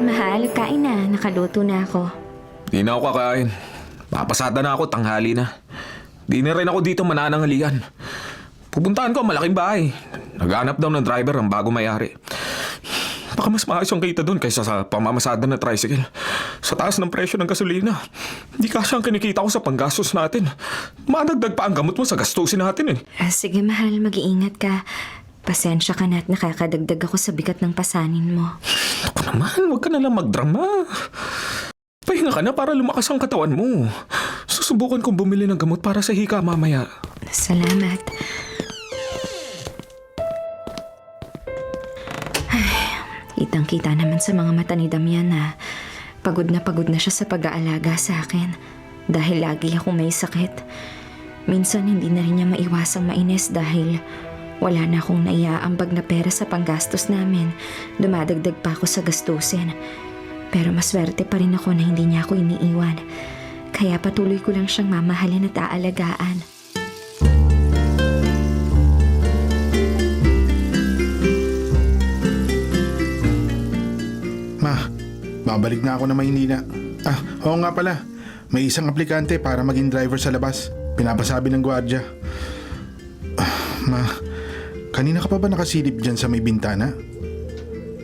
Mahal, kain na. Nakaluto na ako. Di na ako kakain. Papasada na ako, tanghali na. Di na rin ako dito mananangalian. Pupuntahan ko ang malaking bahay. Naghanap daw ng driver ang bago may-ari. Baka mas maayos ang kita doon kaysa sa pamamasada na tricycle. Sa taas ng presyo ng gasolina, hindi kasya ang kinikita ko sa panggastos natin. Madagdag pa ang gamot mo sa gastusin natin eh. Sige mahal, mag-iingat ka. Pasensya ka na at nakakadagdag ako sa bigat ng pasanin mo. Ako naman, huwag ka na lang magdrama. Pahinga ka na para lumakas ang katawan mo. Susubukan kong bumili ng gamot para sa hika mamaya. Salamat. Kitang-kita naman sa mga mata ni Damian na pagod na siya sa pag-aalaga sa akin dahil lagi akong may sakit. Minsan hindi na rin niya maiwasang mainis dahil wala na akong naiaambag na pera sa panggastos namin. Dumadagdag pa ako sa gastusin. Pero maswerte pa rin ako na hindi niya ako iniiwan. Kaya patuloy ko lang siyang mamahalin at aalagaan. Babalik na ako na Maynila. Oo nga pala. May isang aplikante para maging driver sa labas. Pinapasabi ng gwardiya. Kanina ka pa ba nakasilip dyan sa may bintana?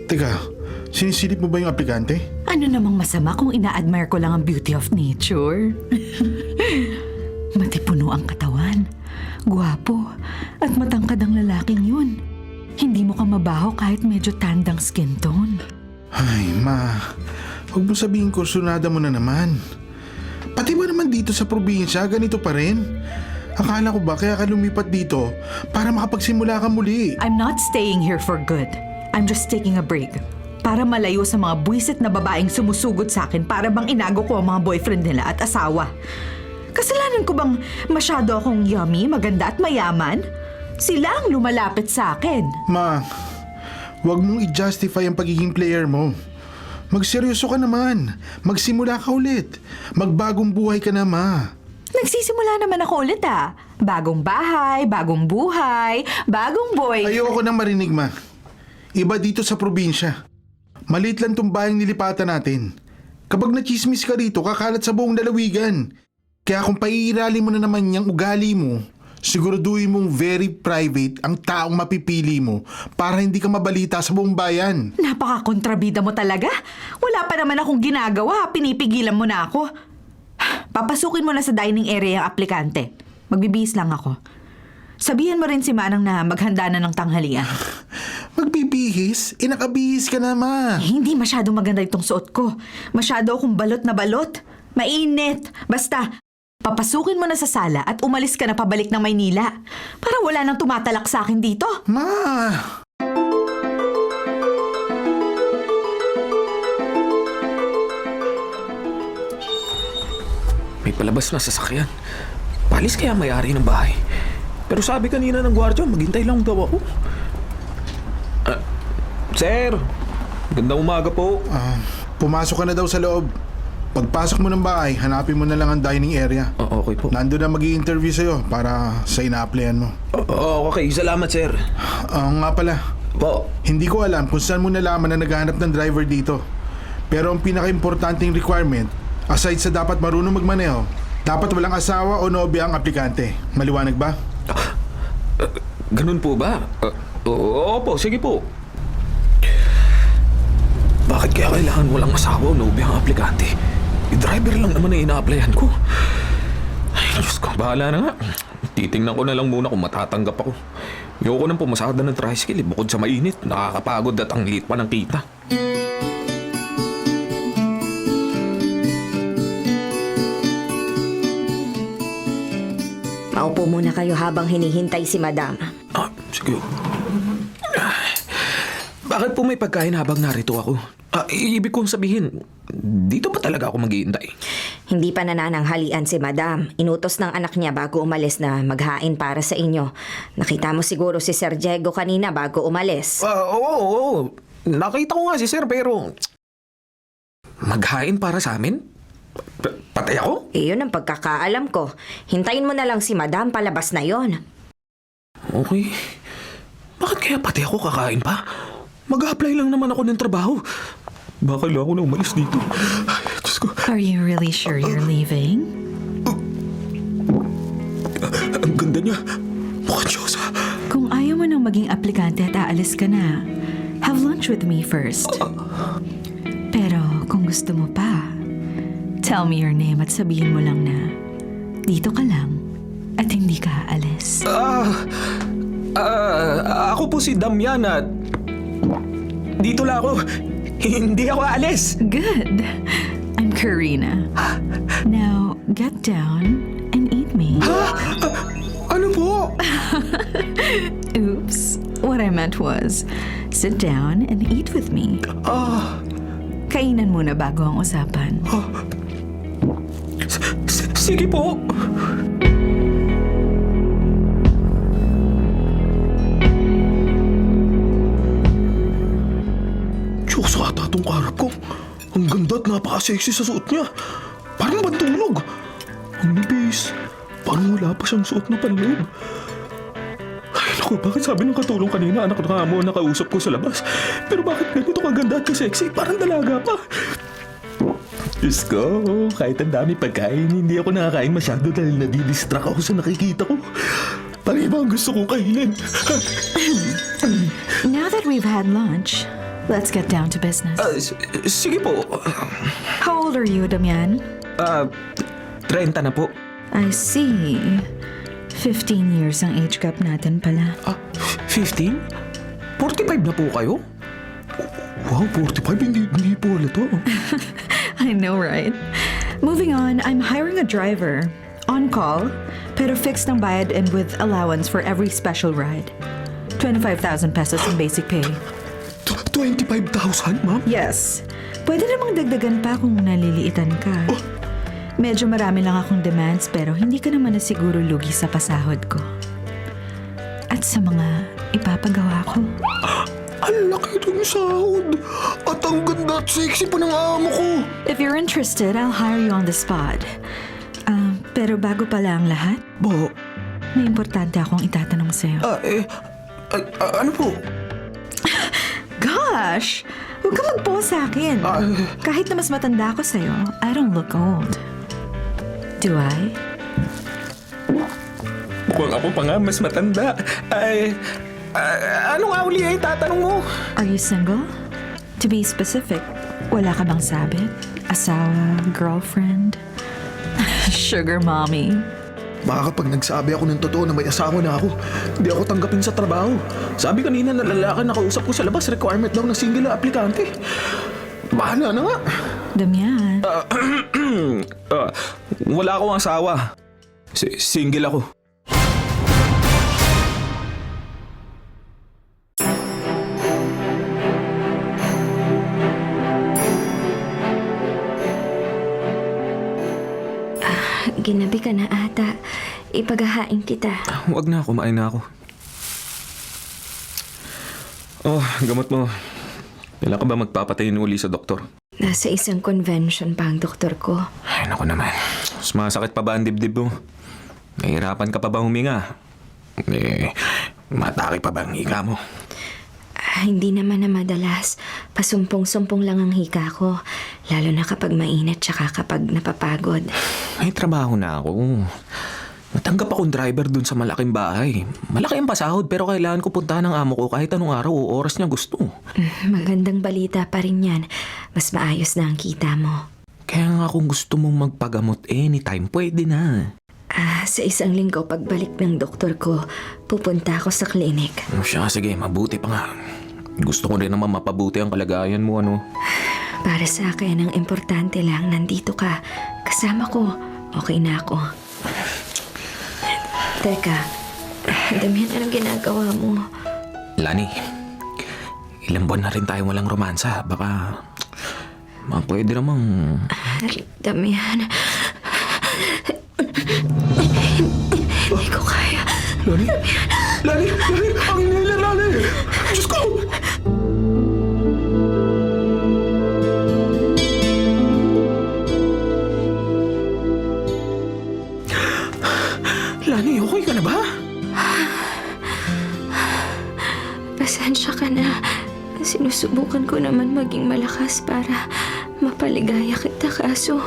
Teka, sinisilip mo ba yung aplikante? Ano namang masama kung ina-admire ko lang ang beauty of nature? Matipuno ang katawan, gwapo, at matangkad ang lalaking yun. Hindi mo ka mabaho kahit medyo tandang skin tone. Ay, huwag mo sabihin kursunada mo na naman. Pati ba naman dito sa probinsya, ganito pa rin? Akala ko ba kaya ka lumipat dito para makapagsimula ka muli? I'm not staying here for good. I'm just taking a break. Para malayo sa mga buwisit na babaeng sumusugod sa akin para bang inago ko ang mga boyfriend nila at asawa. Kasalanan ko bang masyado akong yummy, maganda at mayaman? Sila ang lumalapit sa akin. Huwag mong i-justify ang pagiging player mo. Magseryoso ka naman. Magsimula ka ulit. Magbagong buhay ka na, Ma. Nagsisimula naman ako ulit Bagong bahay, bagong buhay, bagong boy. Ayoko nang marinig, Ma. Iba dito sa probinsya. Maliit lang tong bayang nilipatan natin. Kapag nachismis ka rito, kakalat sa buong lalawigan. Kaya kung paiirali mo na naman yung ugali mo, siguraduhin mong very private ang taong mapipili mo para hindi ka mabalita sa buong bayan. Napaka-kontrabida mo talaga. Wala pa naman akong ginagawa. Pinipigilan mo na ako. Papasukin mo na sa dining area ang aplikante. Magbibihis lang ako. Sabihan mo rin si Manang na maghanda na ng tanghalian. Magbibihis? Nakabihis ka na, Ma. Hindi masyadong maganda itong suot ko. Masyado akong balot na balot. Mainit. Basta, papasukin mo na sa sala at umalis ka na pabalik ng Maynila. Para wala nang tumatalak sa akin dito. Ma! May palabas na sasakyan. Palis kaya may-ari ng bahay. Pero sabi kanina ng gwardiya, maghintay lang daw ako. Sir, gandang umaga po. Pumasok ka na daw sa loob. Pagpasok mo ng bahay, hanapin mo na lang ang dining area. Okay po. Nandun na mag-i-interview sa'yo para sa ina-applyan mo. Okay, salamat sir. Nga pala, Po. hindi ko alam kung saan mo nalaman na naghahanap ng driver dito. Pero ang pinaka-importanting requirement, aside sa dapat marunong magmaneho, dapat walang asawa o nobya ang aplikante. Maliwanag ba? Ganun po ba? Opo, sige po. Bakit kaya kailangan walang asawa o nobya ang aplikante? I-driver lang naman na ina-applyan ko. Ay, Diyos ko, bahala na nga. Titingnan ko na lang muna kung matatanggap ako. Ayoko nang pumasada ng tricycle, bukod sa mainit. Nakakapagod at ang liit pa ng kita. Maupo muna kayo habang hinihintay si Madam. Sige. Bakit po may pagkain habang narito ako? Ibig kong sabihin, dito pa talaga ako maghihintay. Hindi pa nanananghalian si Madam. Inutos ng anak niya bago umalis na maghain para sa inyo. Nakita mo siguro si Sir Diego kanina bago umalis. Oo. Nakita ko nga si Sir pero... Maghain para sa amin? Patay ako? Iyon ang pagkakaalam ko. Hintayin mo na lang si Madam, palabas na yon. Okay. Bakit kaya pati ako kakain pa? Mag-a-apply lang naman ako ng trabaho. Baka kailangan ko na umalis dito. Ay, Diyos ko. Are you really sure you're leaving? Ang ganda niya. Mukhang Diyosa. Kung ayaw mo nang maging aplikante at aalis ka na, have lunch with me first. Pero kung gusto mo pa, tell me your name at sabihin mo lang na dito ka lang at hindi ka aalis. Ako po si Damian at dito lang ako. Hindi ako aalis. Good. I'm Karina. Now, get down and eat me. Ano po? Oops. What I meant was, sit down and eat with me. Kainan muna bago ang usapan. Sige po. Diyos, ata itong karap ko. Ang ganda at napaka-sexy sa suot niya. Parang bantulog. Ang nipis. Parang wala pa siyang suot na panloob. Ay, naku, bakit sabi ng katulong kanina, anak na mo nakausap ko sa labas? Pero bakit ganito kaganda at ka-sexy? Parang dalaga pa. Diyos ko, kahit ang dami pagkain, hindi ako nakakain masyado dahil nadidistract ako sa nakikita ko. Parang iba ang gusto kong kainin. Now that we've had lunch, let's get down to business. Sige po. How old are you, Damian? 30 na po. I see. 15 years ang age gap natin pala. 15? 45 na po kayo? Wow, 45? Hindi po halata. I know, right? Moving on, I'm hiring a driver. On call, pero fixed ng bayad and with allowance for every special ride. 25,000 pesos in basic pay. 25,000, ma'am? Yes. Pwede namang dagdagan pa kung naliliitan ka. Medyo marami lang akong demands pero hindi ka naman na siguro lugi sa pasahod ko. At sa mga ipapagawa ko. Ang laki ng sahod. At ang ganda at sexy pa ng amo ko. If you're interested, I'll hire you on the spot. Pero bago pala ang lahat, Bo, may importante akong itatanong sa'yo. ano po? Gosh! Huwag ka mag-pause sa akin. Kahit na mas matanda ako sa'yo, I don't look old. Do I? Mukhang ako pa nga mas matanda. Ano nga uli ay tatanong mo? Are you single? To be specific, wala ka bang sabit? Asawa? Girlfriend? Sugar mommy? Baka kapag nagsabi ako ng totoo na may asawa na ako, hindi ako tanggapin sa trabaho. Sabi kanina na lalaki nakausap ko sa labas, requirement daw ng single na aplikante. Bahala na nga. Damian? Wala akong asawa. Single ako. Ginabi ka na ata. Ipaghahain kita. Huwag na, kumain na ako. Gamot mo. Kailan ka ba magpapatayin uli sa doktor? Nasa isang convention pa ang doktor ko. Ay, naku naman. Sumasakit pa ba ang dibdib mo? Nahihirapan ka pa ba huminga? Matake pa ba ang hika mo? Hindi naman na madalas. Pasumpong-sumpong lang ang hika ko. Lalo na kapag mainit tsaka kapag napapagod. May trabaho na ako. Natanggap akong driver dun sa malaking bahay. Malaki ang pasahod pero kailangan ko puntahan ng amo ko kahit anong araw o oras niya gusto. Magandang balita pa rin yan. Mas maayos na ang kita mo. Kaya nga kung gusto mong magpagamot anytime, pwede na. Sa isang linggo pagbalik ng doktor ko, pupunta ako sa klinik. Siya, sige, mabuti pa nga. Gusto ko rin naman mapabuti ang kalagayan mo, ano? Para sa akin, ang importante lang, nandito ka. Kasama ko. Okay na ako. Teka, Damian, anong ginagawa mo? Lani, ilang buwan na rin tayo walang romansa. Baka pwede namang... Damian, hindi ko kaya. Lani? Lani! Lani! Ang inhaler, Lani! Diyos ko! Lani, okay ka na ba? Pasensya ka na. Sinusubukan ko naman maging malakas para mapaligaya kita, kaso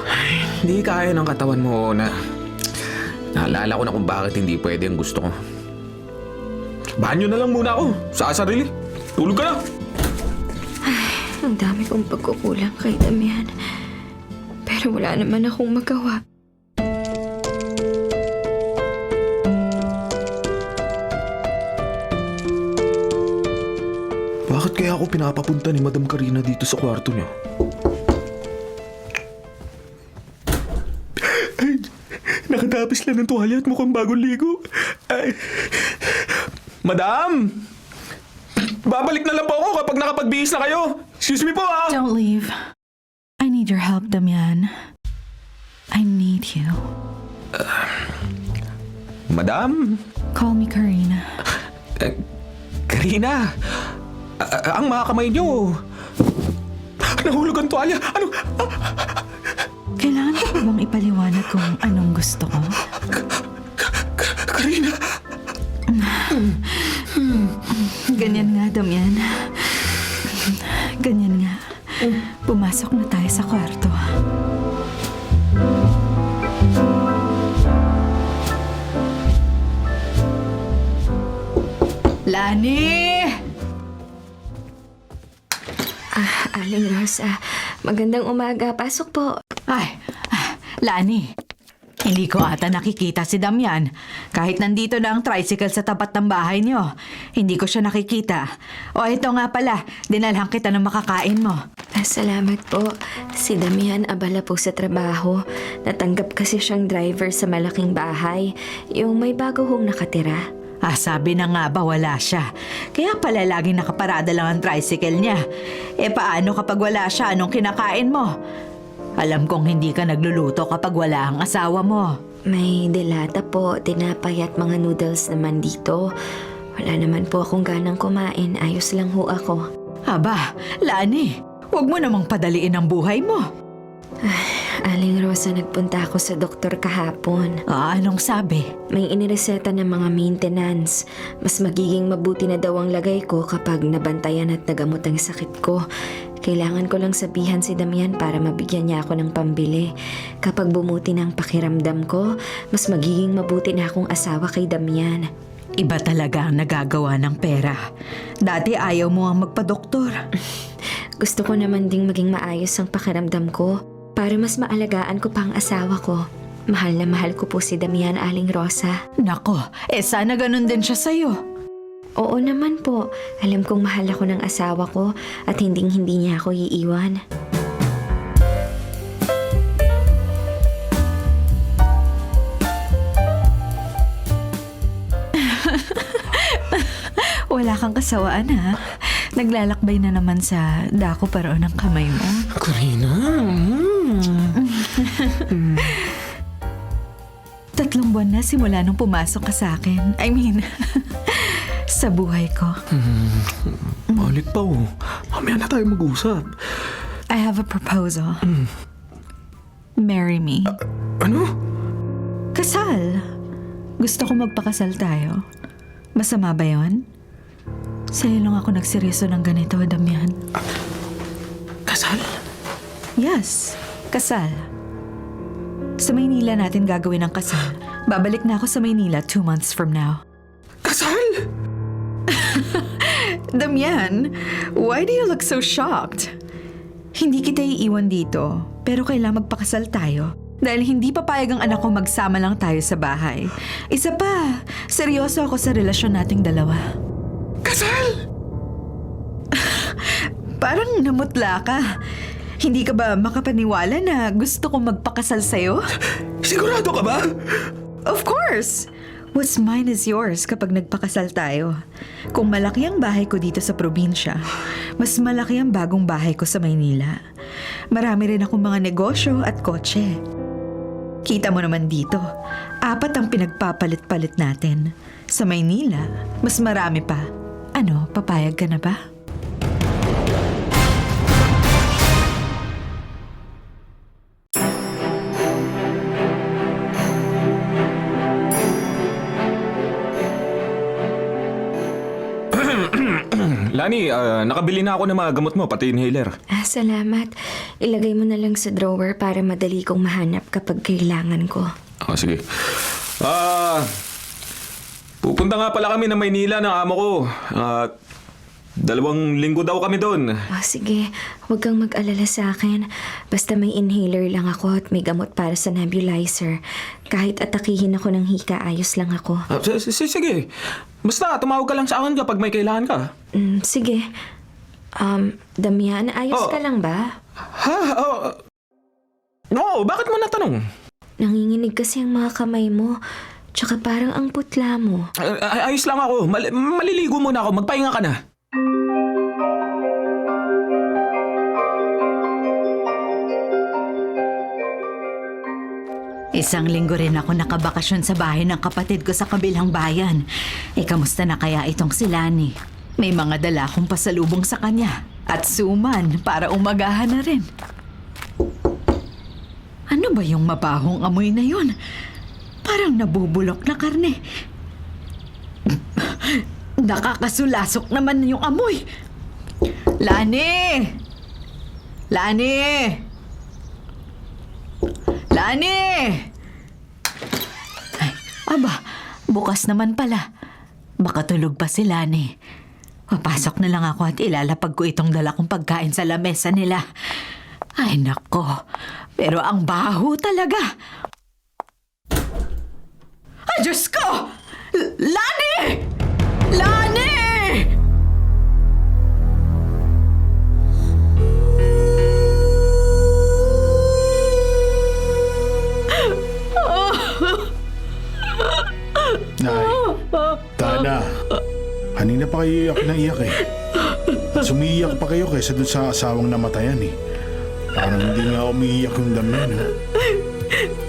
Hindi kaya ng katawan mo, Ona. Naalala ko na kung bakit hindi pwede ang gusto ko. Banyo na lang muna ako sa sarili. Tulog ka na. ang dami kong pagkukulang kay Damian. Pero wala naman akong magawa. Bakit kaya ako pinapapunta ni Madam Karina dito sa kwarto niya? Ay, nakatapis lang ng tuwalya at mukhang bagong ligo. Ay, Madam! Babalik na lang po ako kapag nakapagbihis na kayo. Excuse me po ah! Don't leave. I need your help, Damian. I need you. Madam? Call me Karina. Karina! Ang mga kamay niyo. Nahulog ang tuwalya. Ano? Kailangan ko ba bang ipaliwanag kung anong gusto ko? Karina! Ganyan nga, Damian. Ganyan nga. Pumasok na tayo sa kwarto. Lani! Aling Rosa, magandang umaga. Pasok po. Lani. Hindi ko ata nakikita si Damian. Kahit nandito na ang tricycle sa tapat ng bahay niyo. Hindi ko siya nakikita. O ito nga pala, dinalhan kita ng makakain mo. Salamat po. Si Damian abala po sa trabaho. Natanggap kasi siyang driver sa malaking bahay. Yung may bago hong nakatira. Sabi na nga ba wala siya. Kaya pala laging nakaparada lang ang tricycle niya. Paano kapag wala siya, anong kinakain mo? Alam kong hindi ka nagluluto kapag wala ang asawa mo. May delata po, tinapay at mga noodles naman dito. Wala naman po akong ganang kumain. Ayos lang ho ako. Aba, Lani, huwag mo namang padaliin ang buhay mo. Aling Rosa, nagpunta ako sa doktor kahapon. Anong sabi? May inireseta ng mga maintenance. Mas magiging mabuti na daw ang lagay ko kapag nabantayan at nagamot ang sakit ko. Kailangan ko lang sabihan si Damian para mabigyan niya ako ng pambili. Kapag bumuti na ang pakiramdam ko, mas magiging mabuti na akong asawa kay Damian. Iba talaga ang nagagawa ng pera. Dati ayaw mo ang magpa-doktor. Gusto ko naman ding maging maayos ang pakiramdam ko para mas maalagaan ko pa ang asawa ko. Mahal na mahal ko po si Damian, Aling Rosa. Nako, sana ganun din siya sa'yo. Oo naman po. Alam kong mahal ako ng asawa ko at hinding-hindi niya ako iiwan. Wala kang kasawaan ha. Naglalakbay na naman sa dako paroon ng kamay mo. Karina! 3 buwan na simula nung pumasok ka sa akin. I mean, sa buhay ko. Malit pa oh. Mamaya na tayo mag-usap. I have a proposal. Marry me. Ano? Kasal. Gusto ko magpakasal tayo. Masama ba yun? Sa'yo lang ako nagseryoso ng ganito, Damian. Kasal? Yes, kasal. Sa Maynila natin gagawin ang kasal. Babalik na ako sa Maynila 2 months from now. Kasal? Damian, why do you look so shocked? Hindi kita iiwan dito, pero kailangan magpakasal tayo. Dahil hindi papayag ang anak ko magsama lang tayo sa bahay. Isa pa, seryoso ako sa relasyon nating dalawa. Kasal? Parang namutla ka. Hindi ka ba makapaniwala na gusto kong magpakasal sa'yo? Sigurado ka ba? Of course! What's mine is yours kapag nagpakasal tayo. Kung malaki ang bahay ko dito sa probinsya, mas malaki ang bagong bahay ko sa Maynila. Marami rin akong mga negosyo at kotse. Kita mo naman dito, 4 ang pinagpapalit-palit natin. Sa Maynila, mas marami pa. Ano, papayag ka na ba? Lani, nakabili na ako ng mga gamot mo, pati inhaler. Salamat. Ilagay mo na lang sa drawer para madali kong mahanap kapag kailangan ko. Sige. Pupunta nga pala kami ng Maynila ng amo ko. 2 linggo daw kami doon. Sige, huwag kang mag-alala sa akin. Basta may inhaler lang ako at may gamot para sa nebulizer. Kahit atakihin ako ng hika, ayos lang ako. Sige. Basta tumawag ka lang sa akin kapag may kailangan ka. Sige. Damian, ayos Oh. ka lang ba? No, bakit mo natanong? Nanginginig kasi ang mga kamay mo. Tsaka parang ang putla mo. Ayos lang ako. Maliligo muna ako. Magpahinga ka na. Isang linggo rin ako nakabakasyon sa bahay ng kapatid ko sa kabilang bayan. Kamusta na kaya itong si Lani? May mga dala akong pasalubong sa kanya. At suman para umagahan na rin. Ano ba yung mabahong amoy na yun? Parang nabubulok na karne. Nakakasulasok naman yung amoy. Lani! Lani! Lani! Ay, aba, bukas naman pala. Baka tulog pa si Lani. Papasok na lang ako at ilalapag ko itong dala kong pagkain sa lamesa nila. Ay, nako. Pero ang baho talaga. Ay, Diyos ko! Lani! Lani! Nay, Tana, kanina pa kayo iyak na iyak eh. Sumiiyak pa kayo kaysa dun sa asawang namatayan eh. Parang hindi nga umiiyak yung Damian.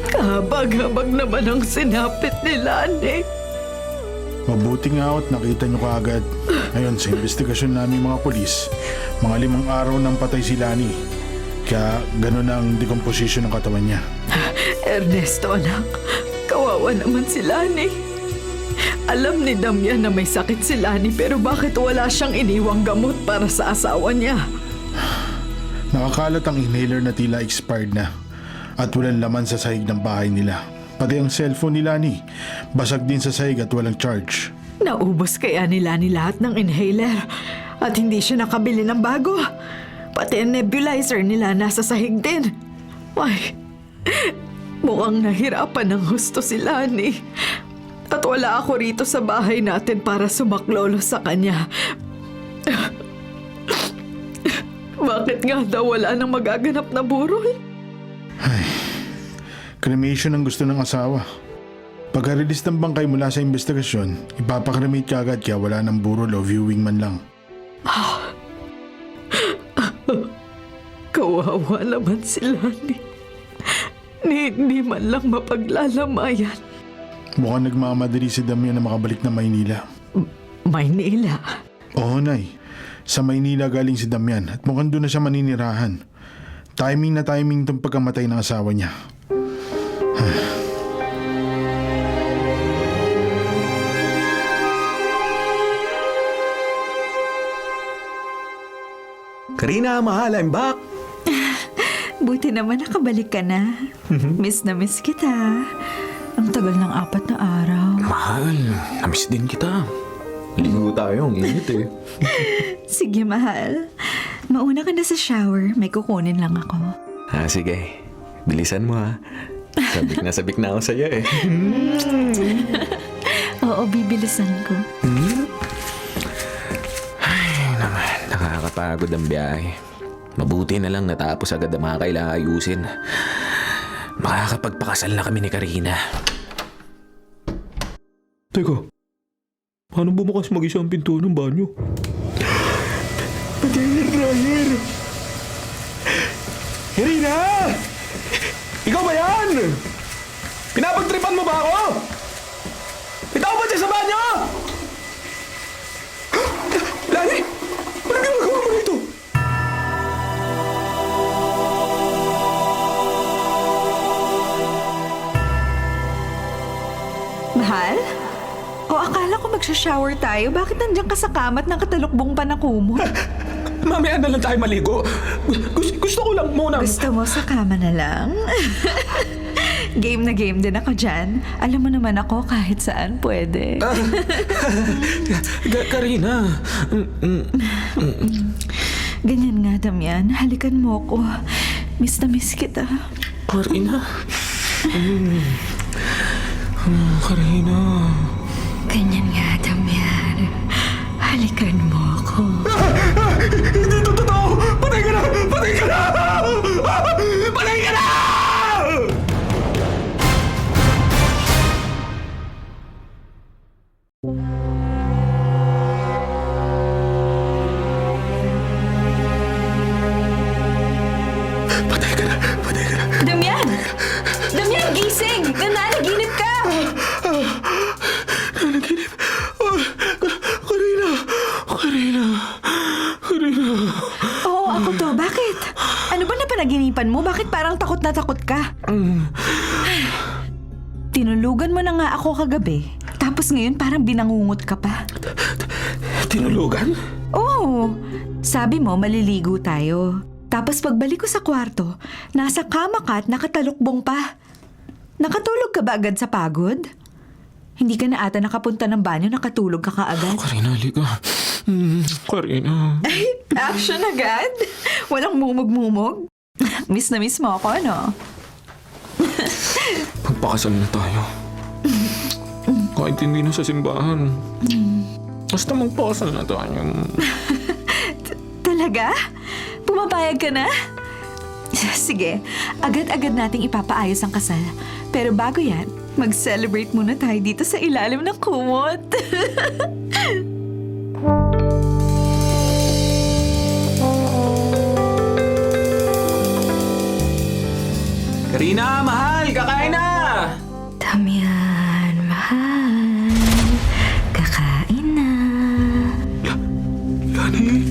Kahabag-habag naman ang sinapit ni Lani. Mabuti nga at nakita nyo kaagad. Ngayon, sa investigasyon namin mga polis, mga 5 araw nang patay si Lani. Kaya gano'n ang decomposition ng katawan niya. Ernesto, anak. Kawawa naman si Lani. Alam ni Damian na may sakit si Lani pero bakit wala siyang iniwang gamot para sa asawa niya? Nakakalat ang inhaler na tila expired na at walang laman sa sahig ng bahay nila. Pati ang cellphone ni Lani, basag din sa sahig at walang charge. Naubos kaya ni Lani lahat ng inhaler at hindi siya nakabili ng bago. Pati ang nebulizer nila nasa sahig din. Ay, mukhang nahirapan ng husto si Lani. At wala ako rito sa bahay natin para sumaklolo sa kanya. Bakit nga daw wala nang magaganap na burol? Cremation ang gusto ng asawa. Pagka-release ng bangkay mula sa investigasyon, ipapakremate ka agad kaya wala ng burol o viewing man lang. Kawawa naman si Lani. Hindi man lang mapaglalamayan. Mukhang nagmamadali si Damian na makabalik na Maynila. Maynila? Oo, Nay. Sa Maynila galing si Damian at mukhang doon na siya maninirahan. Timing na timing itong pagkamatay ng asawa niya. Karina, mahal, I'm back. Buti naman nakabalik ka na. Miss na miss kita. Ang tagal ng 4 na araw. Mahal, namiss din kita. Ligo tayo, ang init eh. Sige, mahal. Mauna ka na sa shower. May kukunin lang ako. Sige. Bilisan mo ha. Sabik na ako sa'yo eh. Oo, bibilisan ko. Ay naman, nakakapagod ang biyahe. Mabuti na lang natapos agad ang mga kailangan ayusin. Makakapagpakasal na kami ni Karina. Teka, paano bumukas mag-isa ang pinto ng banyo? Pati yung dryer! Karina! Ikaw ba yan? Pinapagtripan mo ba ako? Ikaw ba dyan sa banyo? Lani! Anong ginagawa mo dito? Mahal? O akala ko magsa-shower tayo, bakit nandiyan ka sa kama at nakatalukbong pa na kumot? Mamaya na lang tayo maligo. Gusto ko lang muna. Gusto mo sa kama na lang? Game na game din ako dyan. Alam mo naman ako kahit saan pwede. Karina. Ganyan nga, Damian. Halikan mo ko. Miss na miss kita. Karina. Karina. Ganyan nga, Damian. Halikan mo ako. Hindi to totoo! Patay ka na! Patay ka na! Patay ka na! Patay ka na! Patay ka na! Damian! Damian, gising! Nananaginip ka! Nanaginip! Karina! Karina! Karina! Oo, ako to. Bakit? Ano ba napanaginipan mo? Bakit parang takot na takot ka? Tinulugan mo na nga ako kagabi. Tapos ngayon parang binangungot ka pa. Tinulugan? Oo. Sabi mo maliligo tayo. Tapos pagbalik ko sa kwarto, nasa kama ka at nakatalukbong pa. Nakatulog ka ba agad sa pagod? Hindi ka na ata nakapunta ng banyo, nakatulog ka kaagad. Karina, halika. Karina. Action agad? Walang mumog-mumog? Miss na miss mo ako, ano? Magpakasal na tayo. Kahit hindi na sa simbahan. Basta magpakasal na tayo. Talaga? Pumapayag ka na? Sige, agad-agad nating ipapaayos ang kasal. Pero bago yan, mag-celebrate muna tayo dito sa ilalim ng kumot. Karina, mahal! Kakain na! Damian, mahal. Kakain na. Yani?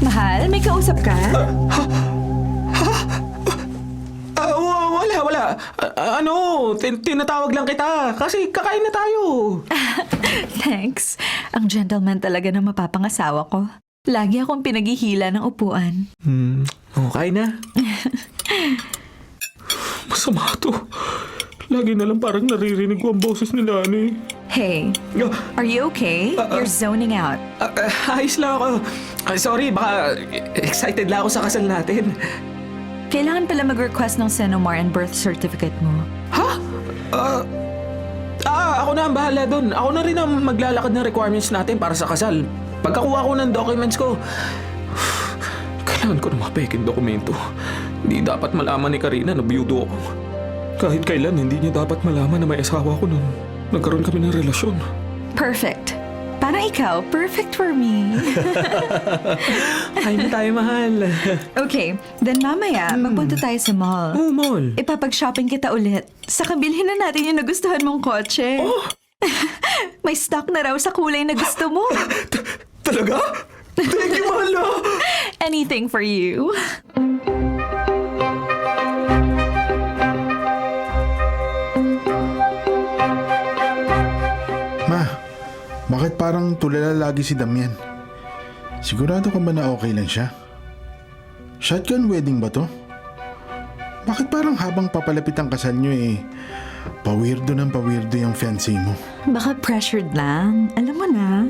Mahal, may kausap ka? Wala. Tinatawag lang kita kasi kakain na tayo. Thanks. Ang gentleman talaga na mapapangasawa ko. Lagi akong pinaghihila ng upuan. Kain na. Masama to. Lagi na lang parang naririnig ko ang boses ni Lani. Hey, are you okay? You're zoning out. Ayos lang ako. Sorry, baka excited lang ako sa kasal natin. Kailangan pala mag-request ng Senomar and birth certificate mo. Ha? Ako na ang bahala dun. Ako na rin ang maglalakad ng requirements natin para sa kasal. Pagkakuha ko ng documents ko, kailangan ko ng mga peking dokumento. Hindi dapat malaman ni Karina na biyudo ako. Kahit kailan, hindi niya dapat malaman na may asawa ko nun. Nagkaroon kami ng relasyon. Perfect. Parang ikaw, perfect for me. Ay na tayo, mahal. Okay, then mamaya, magpunta tayo sa mall. Oh, mall. Ipapag-shopping kita ulit. Saka bilhin na natin yung nagustuhan mong kotse. Oh! May stock na raw sa kulay na gusto mo. Talaga? Thank you, mahal na! Anything for you. Ma, bakit parang tulala lagi si Damian? Sigurado ka ba na okay lang siya? Shotgun wedding ba to? Bakit parang habang papalapit ang kasal nyo pawirdo ng pawirdo yung fiancé mo? Baka pressured lang. Alam mo na,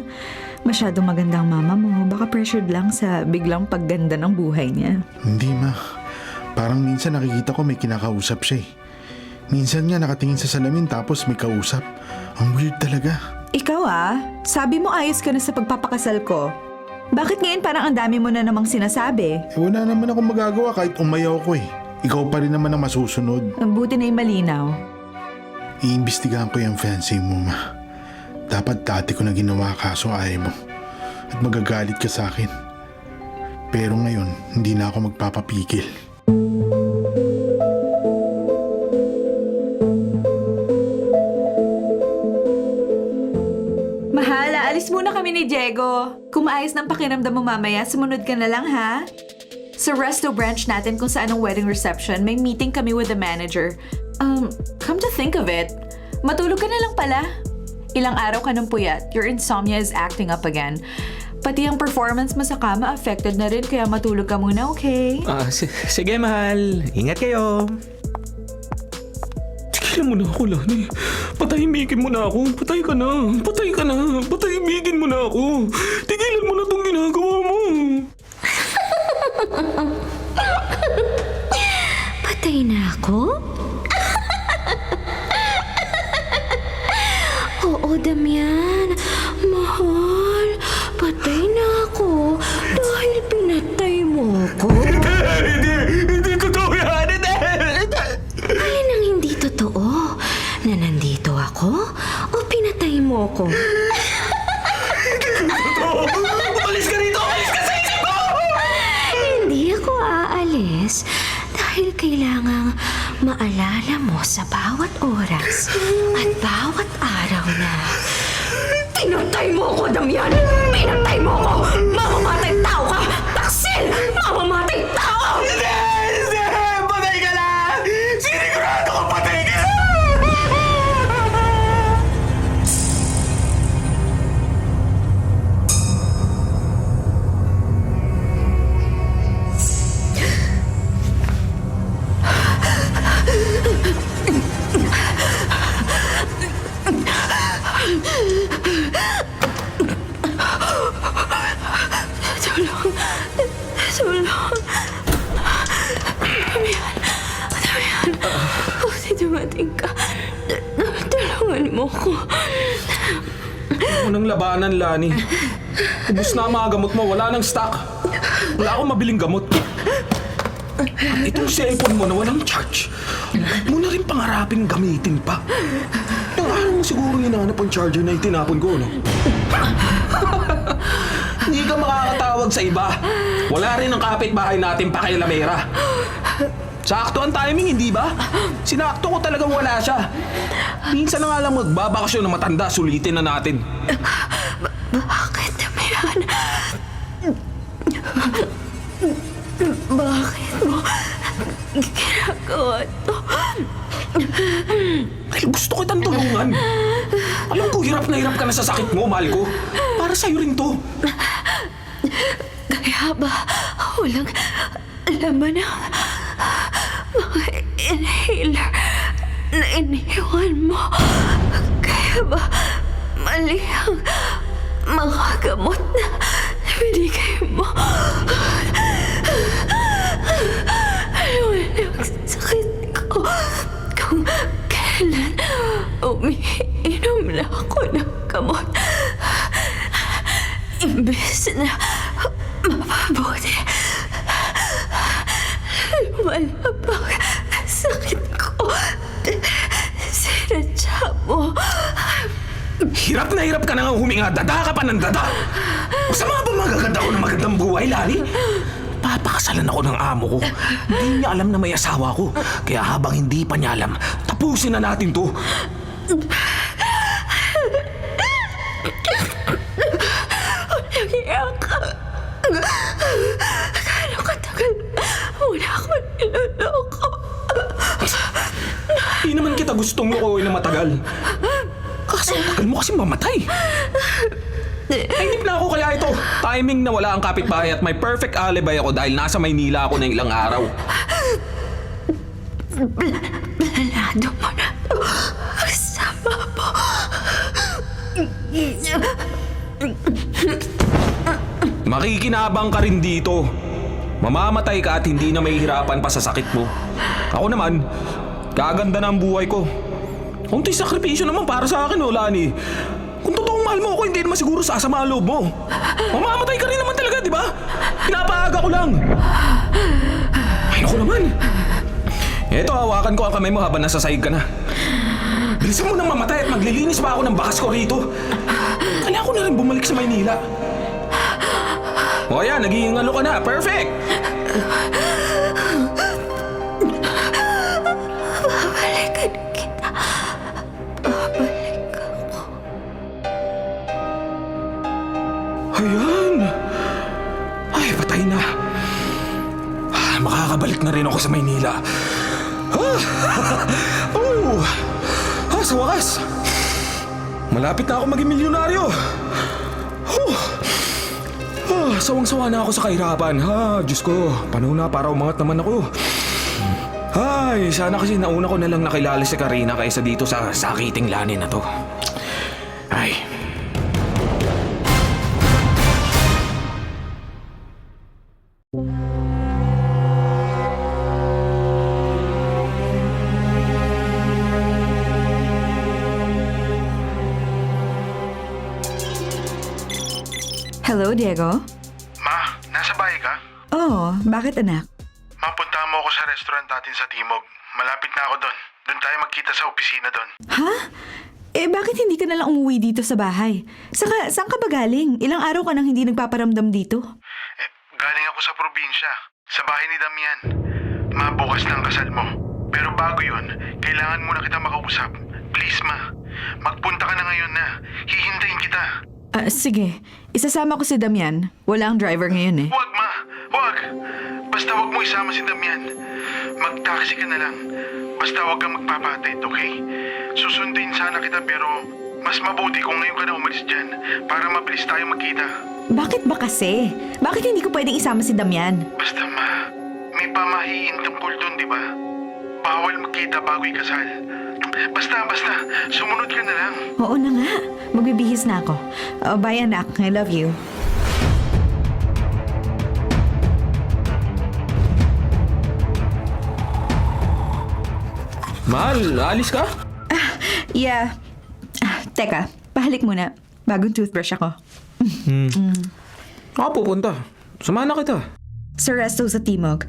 masyadong magandang mama mo. Baka pressured lang sa biglang pagganda ng buhay niya. Hindi, ma. Parang minsan nakikita ko may kinakausap siya. Minsan nga nakatingin sa salamin tapos may kausap. Ang weird talaga. Ikaw sabi mo ayos ka na sa pagpapakasal ko. Bakit ngayon parang ang dami mo na namang sinasabi? Wala naman akong magagawa kahit umayaw ko Ikaw pa rin naman ang masusunod. Ang buti na yung malinaw. Iimbestigahan ko yung fiancé mo, ma. Dapat dati ko na ginawa kaso ayaw mo. At magagalit ka sa akin. Pero ngayon, hindi na ako magpapapigil. Mahal, aalis muna kami ni Diego. Kung maayos ng pakiramdam mo mamaya, sumunod ka na lang ha. Sa resto branch natin kung saan ang wedding reception, may meeting kami with the manager. Come to think of it, matulog ka na lang pala. Ilang araw ka ng puyat. Your insomnia is acting up again. Pati ang performance mo sa kama affected na rin, kaya matulog ka muna, okay? Sige, mahal. Ingat kayo. Tigilan mo na ako, Lani. Patahimikin mo na ako. Patay ka na. Patay ka na. Patahimikin mo na ako. Tigilan mo na itong ginagawa mo. Patay na ako? Oo, Damian. Mahal, patay na ako dahil pinatay mo ako. Hindi totoo yan. Alin ang hindi totoo? Na nandito ako o pinatay mo ako? Umalis ka rito! Umalis ka sa isip mo! Hindi ako aalis dahil kailangang maalala mo sa bawat oras at bawat araw na pinatay mo ako, Damian! Pinatay mo ako! Mamamatay tao ka! Taksil! Mamamatay tao! Hindi! Patay ka na! Sinigurado ko patay ka na! Tulong! Damian! Damian! Buti dumating ka. Tulungan mo ko. Unang labanan, Lani. Ubus na ang mga gamot mo. Wala nang stock. Wala akong mabiling gamot. At itong cellphone mo na walang charge, huwag mo na rin pangaraping gamitin pa. Parang siguro hinahanap ang charger na itinapon ko, no? Hindi ka makakatawag sa iba. Wala rin ang kapitbahay natin pakialamera. Sakto ang timing, hindi ba? Sinakto ko talagang wala siya. Minsan na nga lang magbabakasyon ng matanda, sulitin na natin. Bakit, Damian? Bakit mo ginagawa to? Dahil gusto kitang tulungan. Alam ko, hirap na hirap ka na sa sakit mo, mahal ko. Para sa'yo rin to. Kaya ba walang laman ng mga inhaler na iniwan mo? Kaya ba mali ang mga gamot na binigay mo? Ano ang sakit ko kung kailan umiinom na ako ng gamot? Imbes na mapabuti, malabang sakit ko. Sinadya mo. Hirap na hirap ka na nga huminga. Dada ka pa ng dada. Masama ba magaganda ko ng magandang buhay, Lani? Papakasalan ako ng amo ko. Hindi niya alam na may asawa ko. Kaya habang hindi pa niya alam, tapusin na natin to. Nagiyak ka. Gaano katagal muna ako niloloko. Hindi naman kita gustong lukoy na matagal. Kaso tagal mo kasi mamatay. Nainip na ako kaya ito. Timing na wala ang kapitbahay at may perfect alibi ako dahil nasa Maynila ako ng ilang araw. Planado mo na to. Kasama mo. Makikinabang ka rin dito. Mamamatay ka at hindi na mahihirapan pa sa sakit mo. Ako naman, kaganda na ang buhay ko. Kunti sakripisyo naman para sa akin, Lani. Kung totoong mahal mo ako, hindi naman siguro sasama ang loob mo. Mamamatay ka rin naman talaga, di ba? Pinapaaga ko lang. Ay, naku naman. Eto, hawakan ko ang kamay mo habang nasa sahig ka na. Bilisan mo nang mamatay at maglilinis pa ako ng bakas ko rito. Kailangan ko na rin bumalik sa Maynila. O yan, nagihingalo ka na. Perfect! Babalikan kita. Babalik ako. Ayan! Ay, patay na. Makakabalik na rin ako sa Maynila. Sa wakas. Malapit na ako maging milyonaryo. Sawang-sawa na ako sa kahirapan. Diyos ko, panahon na para umangat naman ako. Ay, sana kasi nauna ko na lang nakilala si Karina kaysa dito sa sakiting lanin na to. Ay. Hello, Diego? Ma, nasa bahay ka? Oh, bakit anak? Mapunta mo ako sa restaurant natin sa Timog. Malapit na ako doon. Doon tayo magkita sa opisina doon. Ha? Bakit hindi ka nalang umuwi dito sa bahay? Saka, saan ka ba galing? Ilang araw ka nang hindi nagpaparamdam dito? Galing ako sa probinsya. Sa bahay ni Damian. Ma, bukas na ang kasal mo. Pero bago yun, kailangan muna kita makausap. Please, ma. Magpunta ka na ngayon na. Hihintayin kita. Sige. Isasama ko si Damian. Wala ang driver ngayon eh. Huwag, ma. Huwag. Basta huwag mo isama si Damian. Mag-taxi ka na lang. Basta huwag kang magpapatid, okay? Susundin sana kita pero mas mabuti kung ngayon ka na umalis dyan para mabilis tayo magkita. Bakit ba kasi? Bakit hindi ko pwedeng isama si Damian? Basta, ma. May pamahiin tungkol doon, di ba? Bawal magkita bago ikasal. Basta. Sumunod ka na lang. Oo na nga. Magbibihis na ako. Bye anak. I love you. Mahal, alis ka? Yeah. Teka, pahalik muna. Bagong toothbrush ako. Pupunta. Sumana kita. Sa resto sa Timog.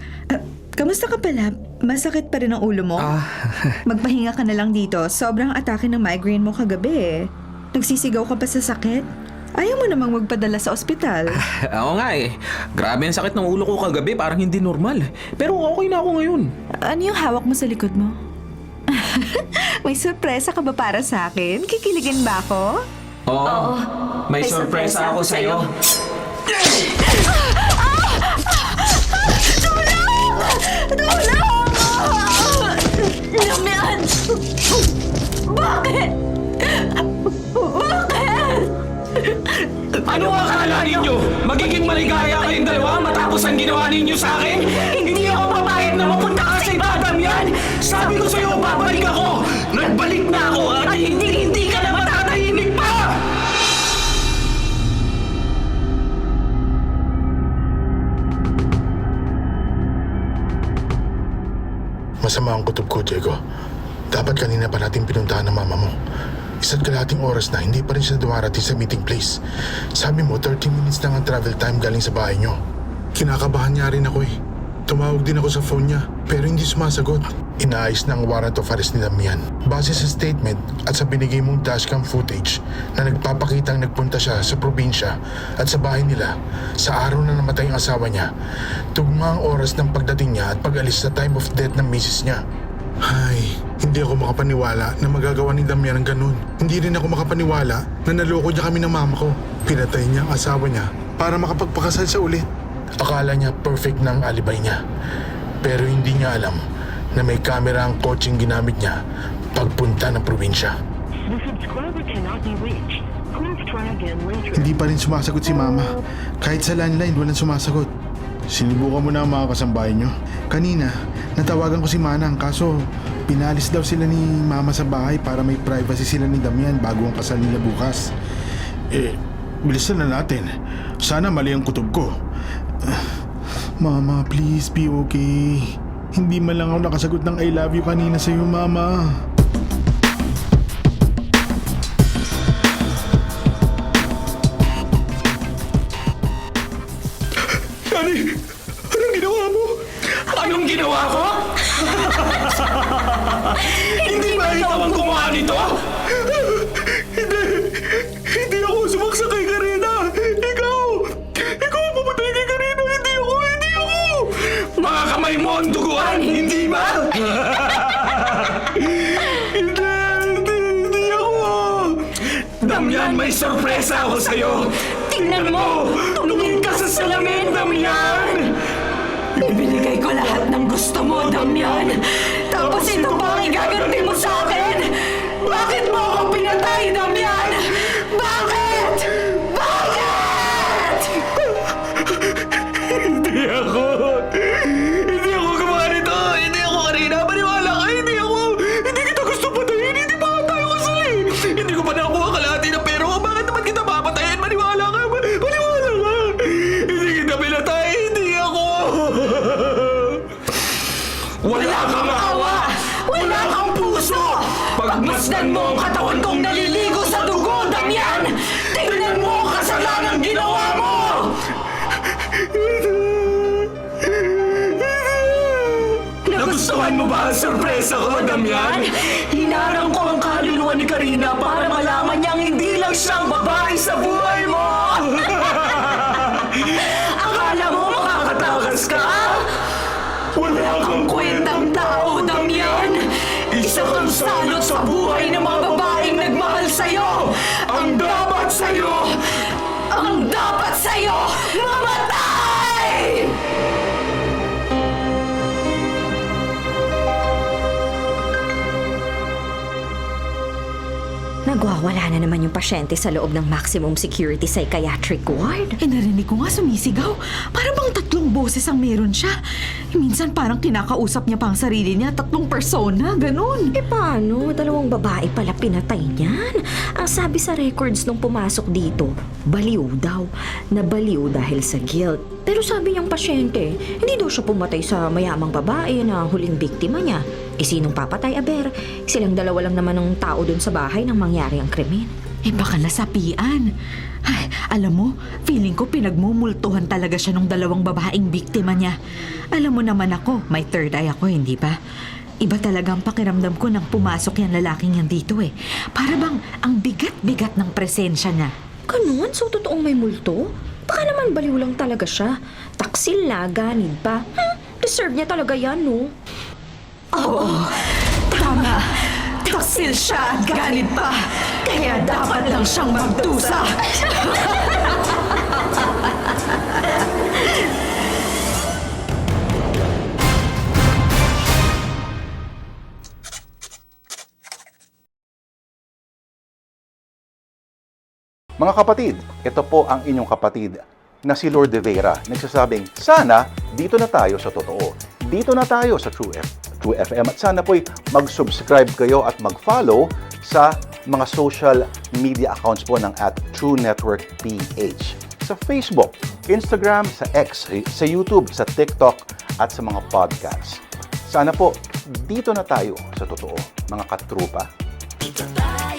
Kamusta ka pala? Masakit pa rin ang ulo mo? Magpahinga ka na lang dito. Sobrang atake ng migraine mo kagabi eh. Nagsisigaw ka pa sa sakit? Ayaw mo namang magpadala sa ospital. Oo nga eh. Grabe ang sakit ng ulo ko kagabi. Parang hindi normal. Pero okay na ako ngayon. Ano yung hawak mo sa likod mo? May sorpresa ka ba para sa akin? Kikiligin ba ako? Oo. May sorpresa ako sa'yo. Damian! Bakit? Ano akala ninyo? Magiging maligaya kayong dalawa matapos ang ginawa ninyo sa akin? Hindi ako papayag na mapunta ka sa iba, Damian! Sabi ko sa'yo, babalik ako! Nagbalik na ako at hindi ka na matatahimik pa! Masama ang kutob ko, Diego. Dapat kanina pa natin pinuntahan ng mama mo. Isa't kalahating oras na, hindi pa rin siya dumarating sa meeting place. Sabi mo, 30 minutes lang ang travel time galing sa bahay niyo. Kinakabahan niya rin ako eh. Tumawag din ako sa phone niya, pero hindi sumasagot. Inaayos na ang warrant of arrest ni Damian. Base sa statement at sa binigay mong dashcam footage na nagpapakitang nagpunta siya sa probinsya at sa bahay nila sa araw na namatay ang asawa niya, tugma ang oras ng pagdating niya at pag-alis sa time of death ng misis niya. Ay, hindi ako makapaniwala na magagawa ni Damian ang ganun. Hindi rin ako makapaniwala na naloko niya kami ng mama ko. Pinatay niya ang asawa niya para makapagpakasal sa ulit. Akala niya perfect na ang alibay niya. Pero hindi niya alam na may kamera ang kotseng ginamit niya pagpunta ng probinsya. Hindi pa rin sumasagot si Mama. Kahit sa landline, walang sumasagot. Sinubukan mo na ang mga kasambahay niyo. Kanina, natawagan ko si Manang kaso pinalis daw sila ni Mama sa bahay para may privacy sila ni Damian bago ang kasal nila bukas. Bilisan na natin. Sana mali ang kutob ko. Mama, please be okay. Hindi man lang ako nakasagot ng I love you kanina sa iyo, Mama. Anong ginawa mo? Anong ginawa ko? Hindi ba ikaw ang gumawa nito? Hindi ako sumaksak kay Karina. Ikaw ang pumatay kay Karina. Hindi ako. Mga kamay mo ang duguan, hindi ba? Hindi ako. Damian, may sorpresa ako sa'yo. Tingnan mo! Tumingin ka sa salamin, Damian! Ibinigay ko lahat ng gusto mo, Damian. Tapos ito pa ang igaganti mo sa akin. Bakit mo ako pinatay, Damian? Damian! Bakit? Bakit? Hindi ako gumawa nito. Hindi ako kanina. Maniwala ka, hindi kita gusto patayin. Hindi pa tayo kasal eh. Hindi ko pa nakuha kalahati ng pera ko. Bakit naman kita papatayin? Maniwala ka. Hindi kita pinatay. Hindi ako. Wala kang awa. Wala kang puso! Pagmasdan mo ang katawan kong naliligo sa dugo, Damian! Tingnan mo ang kasalanang ginawa mo! Nagustuhan mo ba ang sorpresa ko, Damian? Hinarang ko ang kaluluwa ni Karina para malaman niyang hindi lang siyang babae sa buhay mo! Akala mo makakatakas ka? Wala kang kwentang tao, Damian! Isa kang salot sa buhay ng mga babaeng nagmahal sa'yo! Ang dapat sa'yo, mamatay! Nagwawala na naman yung pasyente sa loob ng maximum security psychiatric ward. Narinig ko nga sumisigaw. Para bang 3 boses ang meron siya. Minsan parang kinakausap niya pa ang sarili niya, 3 persona, ganun. Paano? 2 babae pala pinatay niyan. Ang sabi sa records nung pumasok dito, baliw daw. Nabaliw dahil sa guilt. Pero sabi niyang pasyente, hindi daw siya pumatay sa mayamang babae na huling biktima niya. Sinong papatay, aber? Silang 2 lang naman ng tao dun sa bahay nang mangyari ang krimen. Baka nasapian. Ay, alam mo, feeling ko pinagmumultuhan talaga siya ng 2 babaeng biktima niya. Alam mo naman ako, may third eye ako, hindi ba? Iba talaga ang pakiramdam ko nang pumasok yung lalaking yan dito eh. Para bang ang bigat-bigat ng presensya niya. Ganun? So, totoong may multo? Baka naman baliw lang talaga siya. Taksil na, ganid pa. Deserve niya talaga yan, no? Oo, tama. Taksil siya at ganit pa. Kaya dapat lang siyang magdusa. Mga kapatid, ito po ang inyong kapatid na si Lord De Vera. Nagsasabing, sana dito na tayo sa totoo. Dito na tayo sa True FM. At sana po'y mag-subscribe kayo at mag-follow sa mga social media accounts po ng @TrueNetworkPH. Sa Facebook, Instagram, sa X, sa YouTube, sa TikTok, at sa mga podcasts. Sana po, dito na tayo sa totoo, mga katrupa. Dito tayo